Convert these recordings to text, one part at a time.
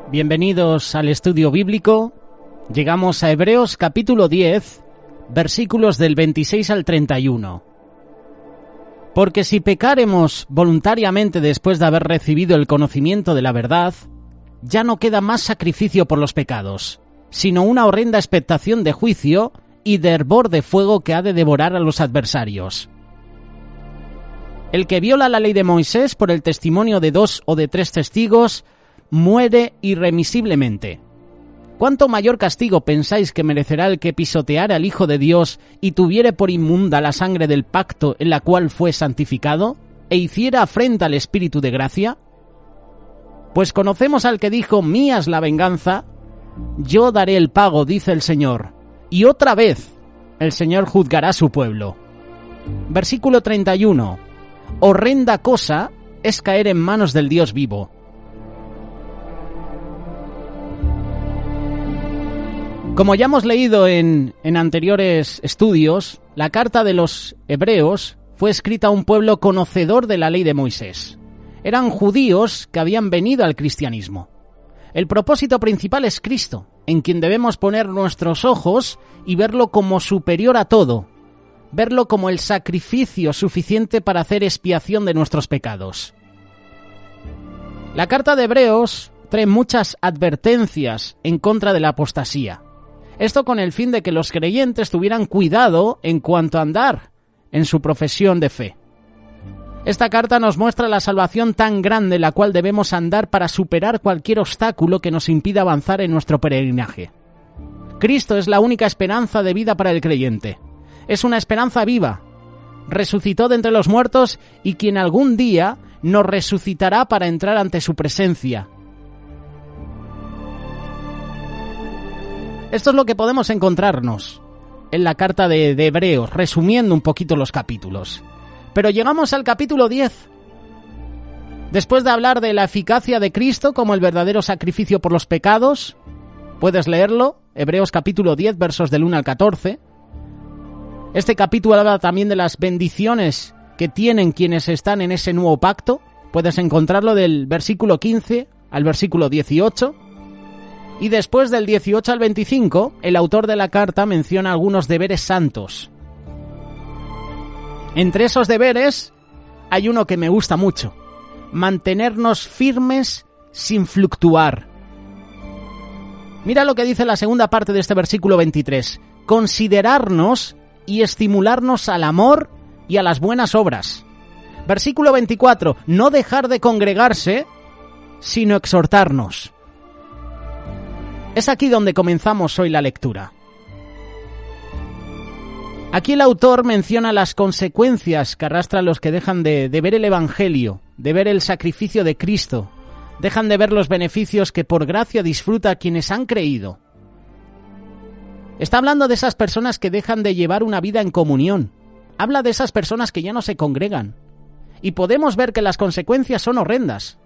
Bienvenidos al estudio bíblico. Llegamos a Hebreos capítulo 10, versículos del 26 al 31. Porque si pecaremos voluntariamente después de haber recibido el conocimiento de la verdad, ya no queda más sacrificio por los pecados, sino una horrenda expectación de juicio y de hervor de fuego que ha de devorar a los adversarios. El que viola la ley de Moisés por el testimonio de 2 o de 3 testigos muere irremisiblemente. ¿Cuánto mayor castigo pensáis que merecerá el que pisoteara al Hijo de Dios y tuviere por inmunda la sangre del pacto en la cual fue santificado, e hiciera afrenta al Espíritu de gracia? Pues conocemos al que dijo: mía es la venganza, yo daré el pago, dice el Señor. Y otra vez el Señor juzgará a su pueblo. Versículo 31. Horrenda cosa es caer en manos del Dios vivo. Como ya hemos leído en anteriores estudios, la carta de los Hebreos fue escrita a un pueblo conocedor de la ley de Moisés. Eran judíos que habían venido al cristianismo. El propósito principal es Cristo, en quien debemos poner nuestros ojos y verlo como superior a todo, verlo como el sacrificio suficiente para hacer expiación de nuestros pecados. La carta de Hebreos trae muchas advertencias en contra de la apostasía. Esto con el fin de que los creyentes tuvieran cuidado en cuanto a andar en su profesión de fe. Esta carta nos muestra la salvación tan grande en la cual debemos andar para superar cualquier obstáculo que nos impida avanzar en nuestro peregrinaje. Cristo es la única esperanza de vida para el creyente. Es una esperanza viva. Resucitó de entre los muertos y quien algún día nos resucitará para entrar ante su presencia. Esto es lo que podemos encontrarnos en la carta de Hebreos, resumiendo un poquito los capítulos. Pero llegamos al capítulo 10. Después de hablar de la eficacia de Cristo como el verdadero sacrificio por los pecados, puedes leerlo, Hebreos capítulo 10, versos del 1 al 14. Este capítulo habla también de las bendiciones que tienen quienes están en ese nuevo pacto. Puedes encontrarlo del versículo 15 al versículo 18. Y después del 18 al 25, el autor de la carta menciona algunos deberes santos. Entre esos deberes hay uno que me gusta mucho: mantenernos firmes sin fluctuar. Mira lo que dice la segunda parte de este versículo 23. Considerarnos y estimularnos al amor y a las buenas obras. Versículo 24. No dejar de congregarse, sino exhortarnos. Es aquí donde comenzamos hoy la lectura. Aquí el autor menciona las consecuencias que arrastran los que dejan de ver el Evangelio, de ver el sacrificio de Cristo, dejan de ver los beneficios que por gracia disfruta quienes han creído. Está hablando de esas personas que dejan de llevar una vida en comunión. Habla de esas personas que ya no se congregan. Y podemos ver que las consecuencias son horrendas.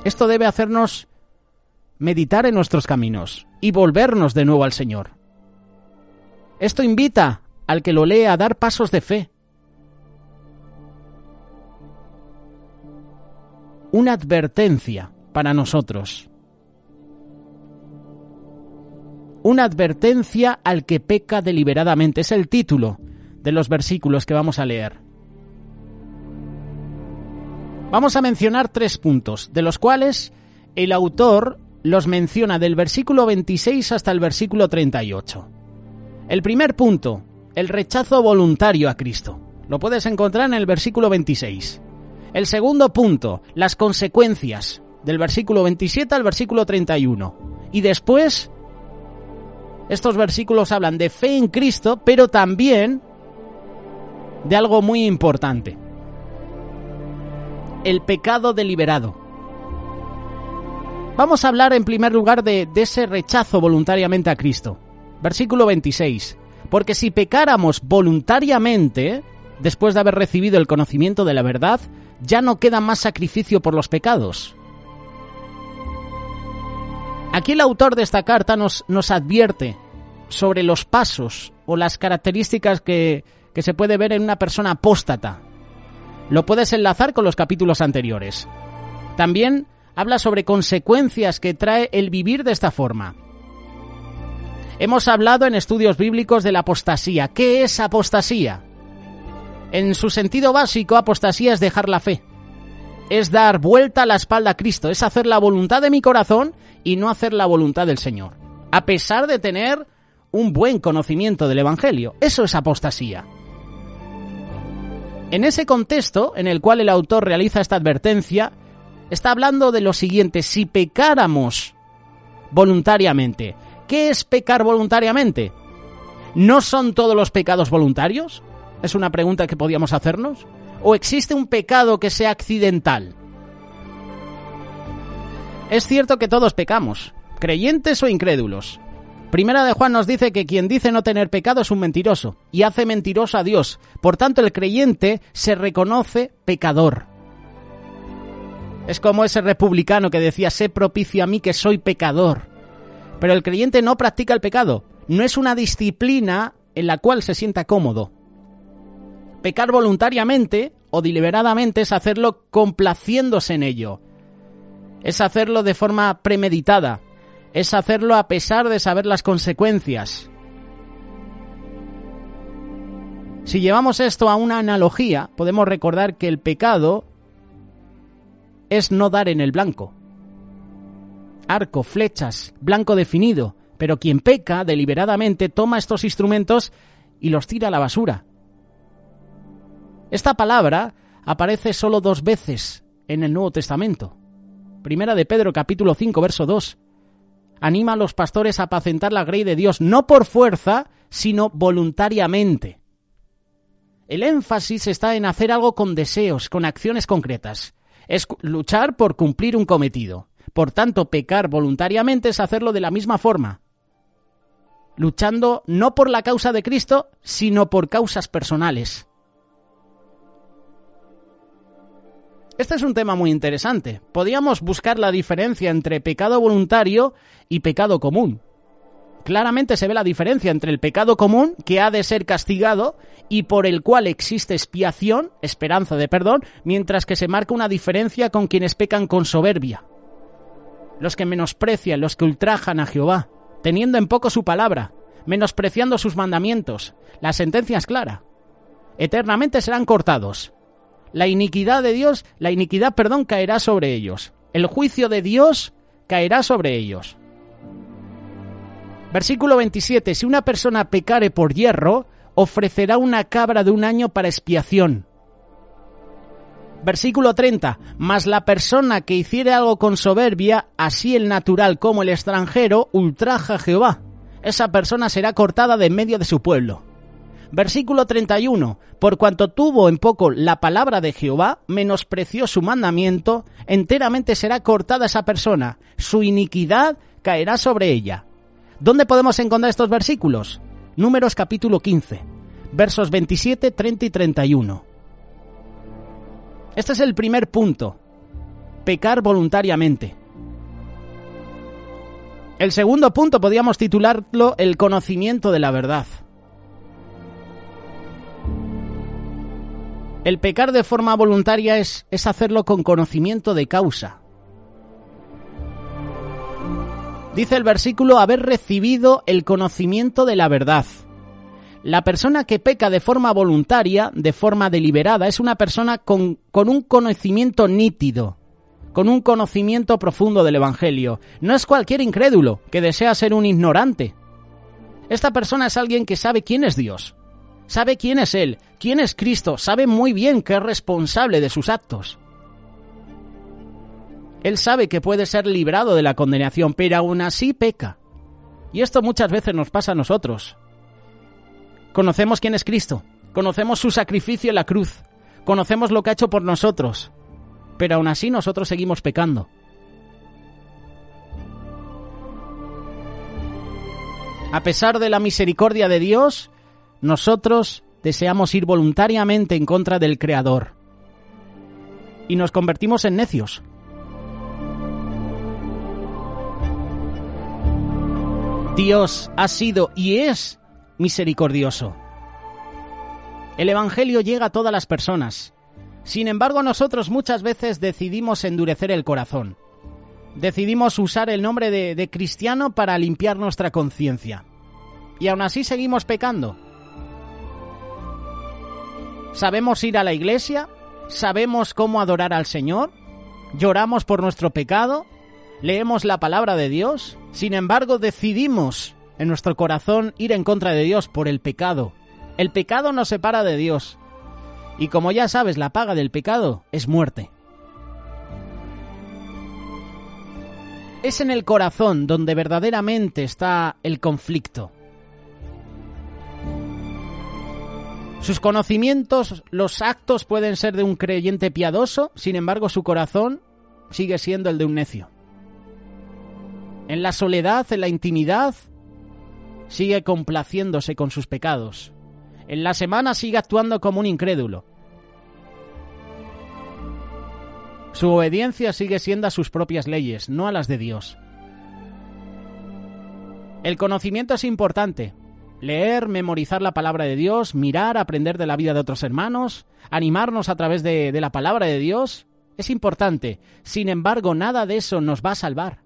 Esto debe hacernos meditar en nuestros caminos y volvernos de nuevo al Señor. Esto invita al que lo lea a dar pasos de fe. Una advertencia para nosotros. Una advertencia al que peca deliberadamente. Es el título de los versículos que vamos a leer. Vamos a mencionar 3 puntos, de los cuales el autor los menciona del versículo 26 hasta el versículo 38. El primer punto, el rechazo voluntario a Cristo. Lo puedes encontrar en el versículo 26. El segundo punto, las consecuencias, del versículo 27 al versículo 31. Y después, estos versículos hablan de fe en Cristo, pero también de algo muy importante: el pecado deliberado. Vamos a hablar en primer lugar de ese rechazo voluntariamente a Cristo. Versículo 26. Porque si pecáramos voluntariamente, después de haber recibido el conocimiento de la verdad, ya no queda más sacrificio por los pecados. Aquí el autor de esta carta nos advierte sobre los pasos o las características que se puede ver en una persona apóstata. Lo puedes enlazar con los capítulos anteriores. También habla sobre consecuencias que trae el vivir de esta forma. Hemos hablado en estudios bíblicos de la apostasía. ¿Qué es apostasía? En su sentido básico, apostasía es dejar la fe. Es dar vuelta a la espalda a Cristo, es hacer la voluntad de mi corazón y no hacer la voluntad del Señor, a pesar de tener un buen conocimiento del Evangelio. Eso es apostasía. En ese contexto en el cual el autor realiza esta advertencia, está hablando de lo siguiente: si pecáramos voluntariamente. ¿Qué es pecar voluntariamente? ¿No son todos los pecados voluntarios? Es una pregunta que podíamos hacernos. ¿O existe un pecado que sea accidental? Es cierto que todos pecamos, creyentes o incrédulos. Primera de Juan nos dice que quien dice no tener pecado es un mentiroso y hace mentiroso a Dios. Por tanto, el creyente se reconoce pecador. Es como ese republicano que decía: sé propicio a mí que soy pecador. Pero el creyente no practica el pecado. No es una disciplina en la cual se sienta cómodo. Pecar voluntariamente o deliberadamente es hacerlo complaciéndose en ello. Es hacerlo de forma premeditada. Es hacerlo a pesar de saber las consecuencias. Si llevamos esto a una analogía, podemos recordar que el pecado es no dar en el blanco. Arco, flechas, blanco definido. Pero quien peca deliberadamente toma estos instrumentos y los tira a la basura. Esta palabra aparece solo 2 veces en el Nuevo Testamento. Primera de Pedro, capítulo 5, verso 2. Anima a los pastores a apacentar la grey de Dios, no por fuerza, sino voluntariamente. El énfasis está en hacer algo con deseos, con acciones concretas. Es luchar por cumplir un cometido. Por tanto, pecar voluntariamente es hacerlo de la misma forma. Luchando no por la causa de Cristo, sino por causas personales. Este es un tema muy interesante. Podríamos buscar la diferencia entre pecado voluntario y pecado común. Claramente se ve la diferencia entre el pecado común, que ha de ser castigado y por el cual existe expiación, esperanza de perdón, mientras que se marca una diferencia con quienes pecan con soberbia. Los que menosprecian, los que ultrajan a Jehová, teniendo en poco su palabra, menospreciando sus mandamientos. La sentencia es clara. Eternamente serán cortados. La iniquidad, caerá sobre ellos. El juicio de Dios caerá sobre ellos. Versículo 27. Si una persona pecare por hierro, ofrecerá una cabra de 1 año para expiación. Versículo 30. Mas la persona que hiciere algo con soberbia, así el natural como el extranjero, ultraja a Jehová. Esa persona será cortada de en medio de su pueblo. Versículo 31. Por cuanto tuvo en poco la palabra de Jehová, menospreció su mandamiento, enteramente será cortada esa persona. Su iniquidad caerá sobre ella. ¿Dónde podemos encontrar estos versículos? Números capítulo 15, versos 27, 30 y 31. Este es el primer punto. Pecar voluntariamente. El segundo punto podríamos titularlo el conocimiento de la verdad. El pecar de forma voluntaria es hacerlo con conocimiento de causa. Dice el versículo, haber recibido el conocimiento de la verdad. La persona que peca de forma voluntaria, de forma deliberada, es una persona con un conocimiento nítido, con un conocimiento profundo del Evangelio. No es cualquier incrédulo que desea ser un ignorante. Esta persona es alguien que sabe quién es Dios, sabe quién es Él, quién es Cristo, sabe muy bien que es responsable de sus actos. Él sabe que puede ser librado de la condenación, pero aún así peca. Y esto muchas veces nos pasa a nosotros. Conocemos quién es Cristo, conocemos su sacrificio en la cruz, conocemos lo que ha hecho por nosotros, pero aún así nosotros seguimos pecando. A pesar de la misericordia de Dios, nosotros deseamos ir voluntariamente en contra del Creador y nos convertimos en necios. Dios ha sido y es misericordioso. El Evangelio llega a todas las personas. Sin embargo, nosotros muchas veces decidimos endurecer el corazón. Decidimos usar el nombre de cristiano para limpiar nuestra conciencia. Y aún así seguimos pecando. ¿Sabemos ir a la iglesia? ¿Sabemos cómo adorar al Señor? ¿Lloramos por nuestro pecado? ¿Leemos la palabra de Dios? Sin embargo, decidimos en nuestro corazón ir en contra de Dios por el pecado. El pecado nos separa de Dios. Y como ya sabes, la paga del pecado es muerte. Es en el corazón donde verdaderamente está el conflicto. Sus conocimientos, los actos pueden ser de un creyente piadoso, sin embargo su corazón sigue siendo el de un necio. En la soledad, en la intimidad, sigue complaciéndose con sus pecados. En la semana sigue actuando como un incrédulo. Su obediencia sigue siendo a sus propias leyes, no a las de Dios. El conocimiento es importante. Leer, memorizar la palabra de Dios, mirar, aprender de la vida de otros hermanos, animarnos a través de la palabra de Dios, es importante. Sin embargo, nada de eso nos va a salvar.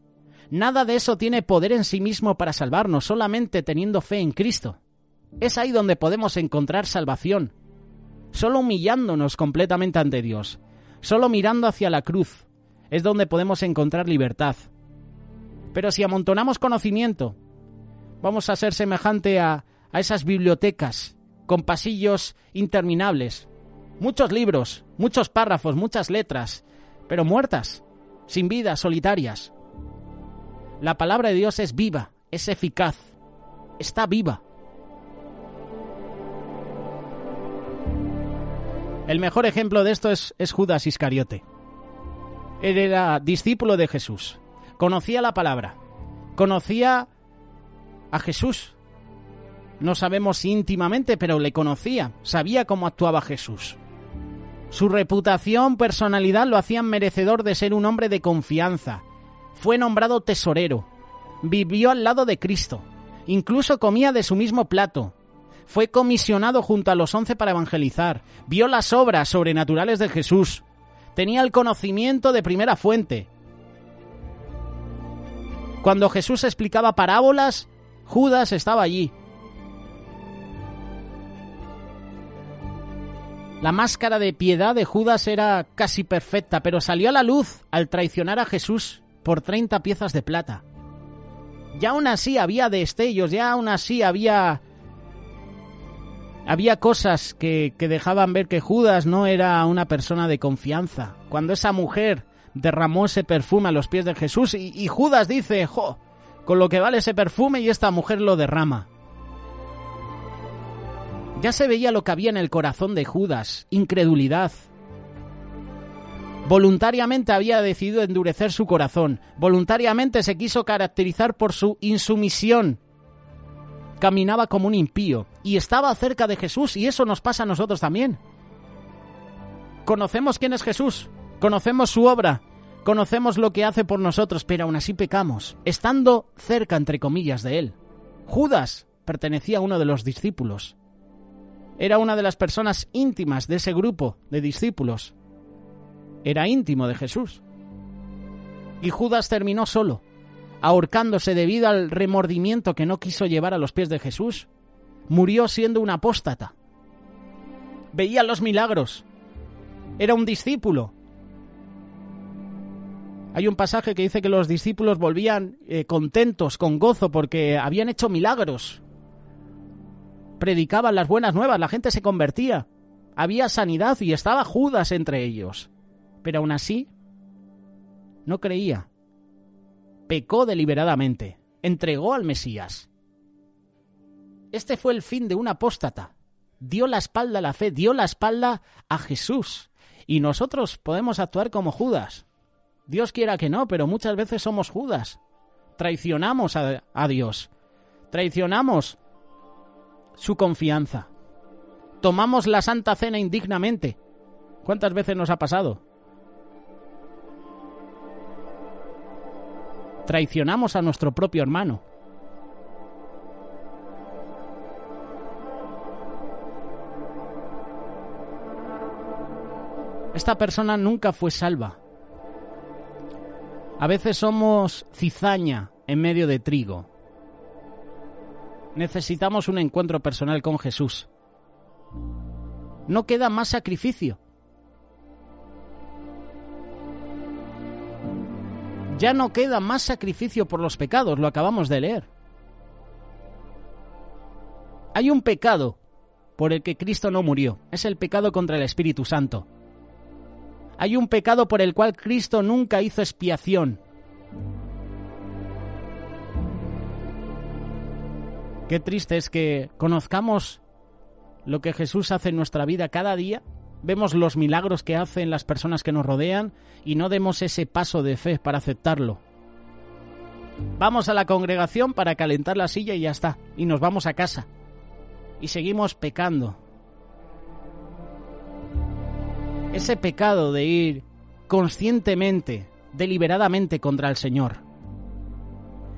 Nada de eso tiene poder en sí mismo para salvarnos, solamente teniendo fe en Cristo. Es ahí donde podemos encontrar salvación. Solo humillándonos completamente ante Dios. Solo mirando hacia la cruz es donde podemos encontrar libertad. Pero si amontonamos conocimiento, vamos a ser semejante a esas bibliotecas con pasillos interminables. Muchos libros, muchos párrafos, muchas letras, pero muertas, sin vida, solitarias. La palabra de Dios es viva, es eficaz, está viva. El mejor ejemplo de esto es Judas Iscariote. Él era discípulo de Jesús, conocía la palabra, conocía a Jesús. No sabemos íntimamente, pero le conocía, sabía cómo actuaba Jesús. Su reputación, personalidad lo hacían merecedor de ser un hombre de confianza. Fue nombrado tesorero, vivió al lado de Cristo, incluso comía de su mismo plato. Fue comisionado junto a los 11 para evangelizar, vio las obras sobrenaturales de Jesús, tenía el conocimiento de primera fuente. Cuando Jesús explicaba parábolas, Judas estaba allí. La máscara de piedad de Judas era casi perfecta, pero salió a la luz al traicionar a Jesús por 30 piezas de plata. Ya aún así había destellos, ya aún así había cosas que dejaban ver que Judas no era una persona de confianza. Cuando esa mujer derramó ese perfume a los pies de Jesús y Judas dice, ¡jo!, con lo que vale ese perfume, y esta mujer lo derrama. Ya se veía lo que había en el corazón de Judas, incredulidad. Voluntariamente había decidido endurecer su corazón, voluntariamente se quiso caracterizar por su insumisión. Caminaba como un impío y estaba cerca de Jesús, y eso nos pasa a nosotros también. Conocemos quién es Jesús, conocemos su obra, conocemos lo que hace por nosotros, pero aún así pecamos, estando cerca, entre comillas, de él. Judas pertenecía a uno de los discípulos. Era una de las personas íntimas de ese grupo de discípulos. Era íntimo de Jesús. Y Judas terminó solo, ahorcándose debido al remordimiento que no quiso llevar a los pies de Jesús. Murió siendo un apóstata. Veía los milagros. Era un discípulo. Hay un pasaje que dice que los discípulos volvían contentos, con gozo, porque habían hecho milagros. Predicaban las buenas nuevas, la gente se convertía. Había sanidad y estaba Judas entre ellos. Pero aún así, no creía. Pecó deliberadamente. Entregó al Mesías. Este fue el fin de un apóstata. Dio la espalda a la fe, dio la espalda a Jesús. Y nosotros podemos actuar como Judas. Dios quiera que no, pero muchas veces somos Judas. Traicionamos a Dios. Traicionamos su confianza. Tomamos la Santa Cena indignamente. ¿Cuántas veces nos ha pasado? Traicionamos a nuestro propio hermano. Esta persona nunca fue salva. A veces somos cizaña en medio de trigo. Necesitamos un encuentro personal con Jesús. No queda más sacrificio. Ya no queda más sacrificio por los pecados, lo acabamos de leer. Hay un pecado por el que Cristo no murió, es el pecado contra el Espíritu Santo. Hay un pecado por el cual Cristo nunca hizo expiación. Qué triste es que conozcamos lo que Jesús hace en nuestra vida cada día, vemos los milagros que hace en las personas que nos rodean y no demos ese paso de fe para aceptarlo. Vamos a la congregación para calentar la silla y ya está, y nos vamos a casa. Y seguimos pecando. Ese pecado de ir conscientemente, deliberadamente contra el Señor.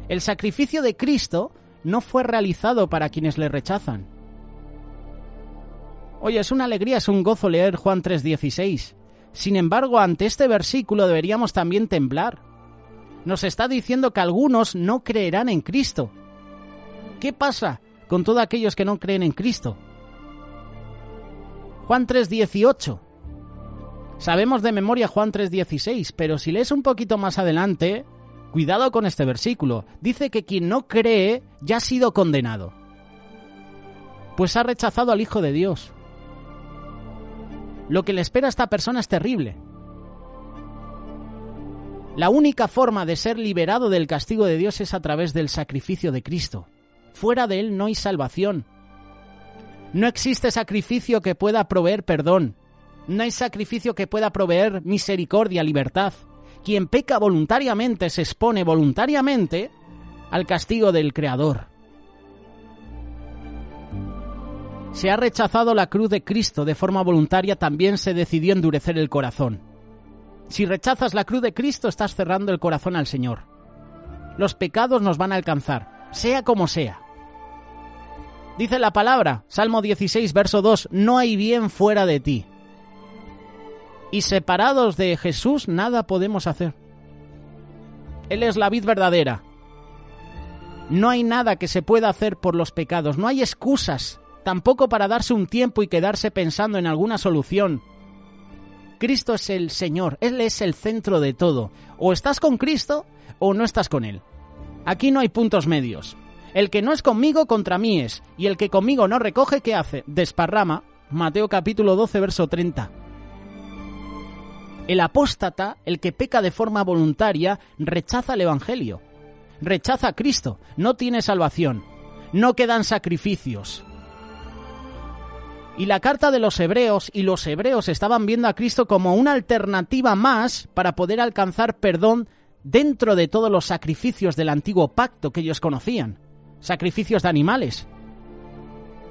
El sacrificio de Cristo no fue realizado para quienes le rechazan. Oye, es una alegría, es un gozo leer Juan 3:16. Sin embargo, ante este versículo deberíamos también temblar. Nos está diciendo que algunos no creerán en Cristo. ¿Qué pasa con todos aquellos que no creen en Cristo? Juan 3:18. Sabemos de memoria Juan 3:16, pero si lees un poquito más adelante, cuidado con este versículo. Dice que quien no cree ya ha sido condenado, pues ha rechazado al Hijo de Dios. Lo que le espera a esta persona es terrible. La única forma de ser liberado del castigo de Dios es a través del sacrificio de Cristo. Fuera de él no hay salvación. No existe sacrificio que pueda proveer perdón. No hay sacrificio que pueda proveer misericordia, libertad. Quien peca voluntariamente se expone voluntariamente al castigo del Creador. Se ha rechazado la cruz de Cristo de forma voluntaria, también se decidió endurecer el corazón. Si rechazas la cruz de Cristo, estás cerrando el corazón al Señor. Los pecados nos van a alcanzar, sea como sea. Dice la palabra, Salmo 16, verso 2, no hay bien fuera de ti. Y separados de Jesús, nada podemos hacer. Él es la vid verdadera. No hay nada que se pueda hacer por los pecados, no hay excusas, tampoco para darse un tiempo y quedarse pensando en alguna solución. Cristo es el Señor, Él es el centro de todo. O estás con Cristo o no estás con Él. Aquí no hay puntos medios. El que no es conmigo, contra mí es. Y el que conmigo no recoge, ¿qué hace? Desparrama. Mateo capítulo 12, verso 30. El apóstata, el que peca de forma voluntaria, rechaza el Evangelio. Rechaza a Cristo. No tiene salvación. No quedan sacrificios. Y la carta de los hebreos, y los hebreos estaban viendo a Cristo como una alternativa más para poder alcanzar perdón dentro de todos los sacrificios del antiguo pacto que ellos conocían. Sacrificios de animales.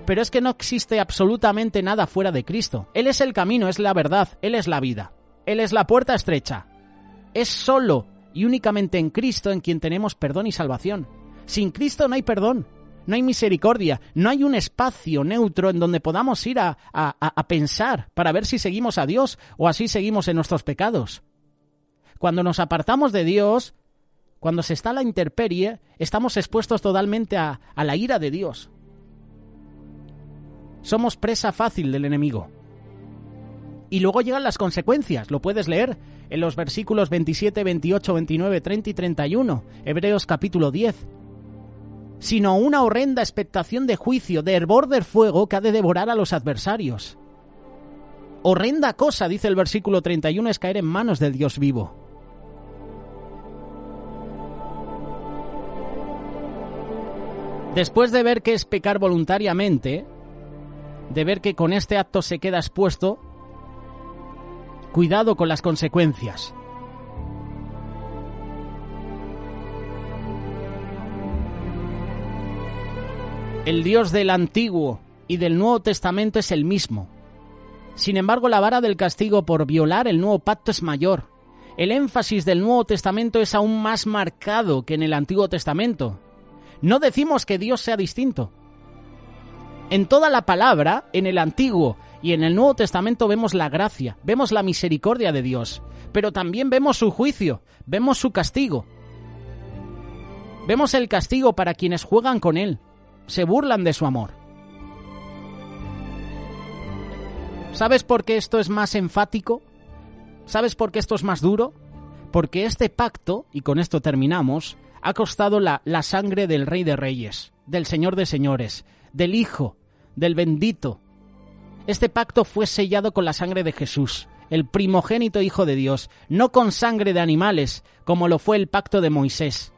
Pero es que no existe absolutamente nada fuera de Cristo. Él es el camino, es la verdad, Él es la vida. Él es la puerta estrecha. Es solo y únicamente en Cristo en quien tenemos perdón y salvación. Sin Cristo no hay perdón. No hay misericordia, no hay un espacio neutro en donde podamos ir a pensar para ver si seguimos a Dios o así seguimos en nuestros pecados. Cuando nos apartamos de Dios, cuando se está a la intemperie, estamos expuestos totalmente a la ira de Dios. Somos presa fácil del enemigo. Y luego llegan las consecuencias, lo puedes leer en los versículos 27, 28, 29, 30 y 31, Hebreos capítulo 10. Sino una horrenda expectación de juicio, de hervor del fuego que ha de devorar a los adversarios. Horrenda cosa, dice el versículo 31, es caer en manos del Dios vivo. Después de ver que es pecar voluntariamente, de ver que con este acto se queda expuesto, cuidado con las consecuencias. El Dios del Antiguo y del Nuevo Testamento es el mismo. Sin embargo, la vara del castigo por violar el Nuevo Pacto es mayor. El énfasis del Nuevo Testamento es aún más marcado que en el Antiguo Testamento. No decimos que Dios sea distinto. En toda la palabra, en el Antiguo y en el Nuevo Testamento vemos la gracia, vemos la misericordia de Dios, pero también vemos su juicio, vemos su castigo. Vemos el castigo para quienes juegan con Él, se burlan de su amor. ¿Sabes por qué esto es más enfático? ¿Sabes por qué esto es más duro? Porque este pacto, y con esto terminamos, ha costado la sangre del Rey de Reyes, del Señor de Señores, del Hijo, del Bendito. Este pacto fue sellado con la sangre de Jesús, el primogénito Hijo de Dios, no con sangre de animales, como lo fue el pacto de Moisés.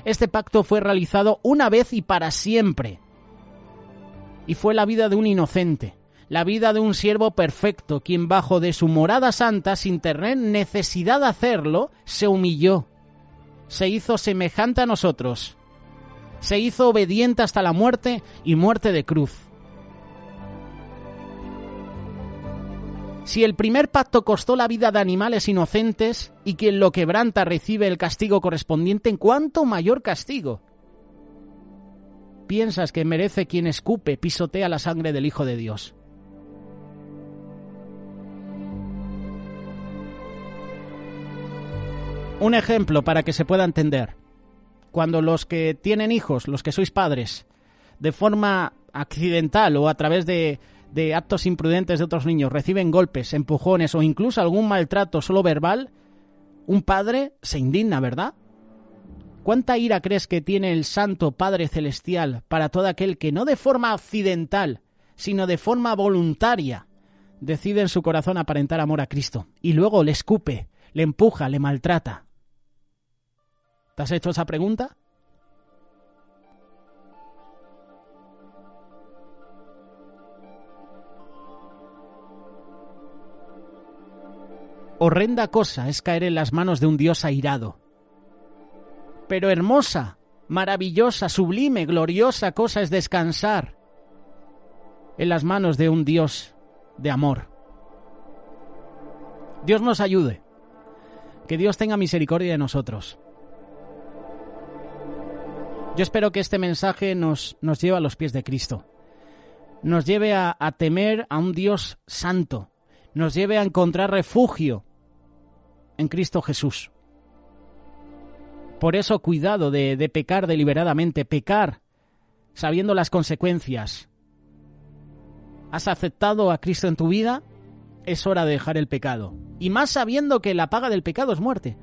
Este pacto fue realizado una vez y para siempre. Y fue la vida de un inocente, la vida de un siervo perfecto, quien bajo de su morada santa, sin tener necesidad de hacerlo, se humilló. Se hizo semejante a nosotros. Se hizo obediente hasta la muerte y muerte de cruz. Si el primer pacto costó la vida de animales inocentes y quien lo quebranta recibe el castigo correspondiente, ¿cuánto mayor castigo piensas que merece quien escupe, pisotea la sangre del Hijo de Dios? Un ejemplo para que se pueda entender. Cuando los que tienen hijos, los que sois padres, de forma accidental o a través de actos imprudentes de otros niños, reciben golpes, empujones o incluso algún maltrato solo verbal, un padre se indigna, ¿verdad? ¿Cuánta ira crees que tiene el Santo Padre Celestial para todo aquel que no de forma accidental, sino de forma voluntaria, decide en su corazón aparentar amor a Cristo y luego le escupe, le empuja, le maltrata? ¿Te has hecho esa pregunta? Horrenda cosa es caer en las manos de un Dios airado. Pero hermosa, maravillosa, sublime, gloriosa cosa es descansar en las manos de un Dios de amor. Dios nos ayude. Que Dios tenga misericordia de nosotros. Yo espero que este mensaje nos lleve a los pies de Cristo. Nos lleve a temer a un Dios santo. Nos lleve a encontrar refugio en Cristo Jesús. Por eso, cuidado de pecar deliberadamente, pecar sabiendo las consecuencias. ¿Has aceptado a Cristo en tu vida? Es hora de dejar el pecado. Y más sabiendo que la paga del pecado es muerte.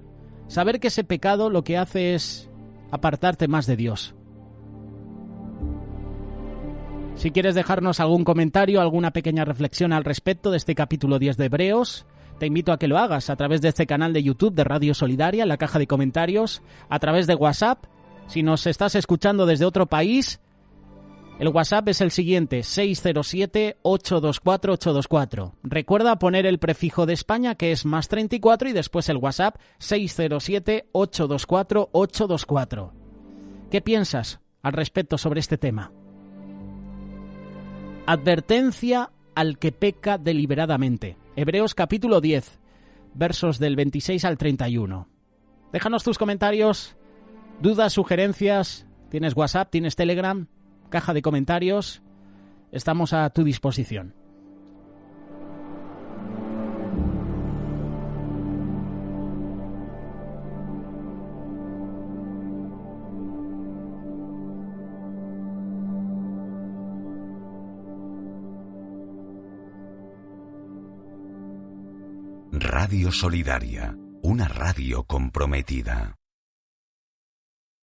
Saber que ese pecado lo que hace es apartarte más de Dios. Si quieres dejarnos algún comentario, alguna pequeña reflexión al respecto de este capítulo 10 de Hebreos, te invito a que lo hagas a través de este canal de YouTube de Radio Solidaria, en la caja de comentarios, a través de WhatsApp. Si nos estás escuchando desde otro país, el WhatsApp es el siguiente, 607-824-824. Recuerda poner el prefijo de España, que es más 34, y después el WhatsApp, 607-824-824. ¿Qué piensas al respecto sobre este tema? Advertencia al que peca deliberadamente. Hebreos capítulo 10, versos del 26 al 31. Déjanos tus comentarios, dudas, sugerencias. ¿Tienes WhatsApp? ¿Tienes Telegram? Caja de comentarios. Estamos a tu disposición. Radio Solidaria, una radio comprometida.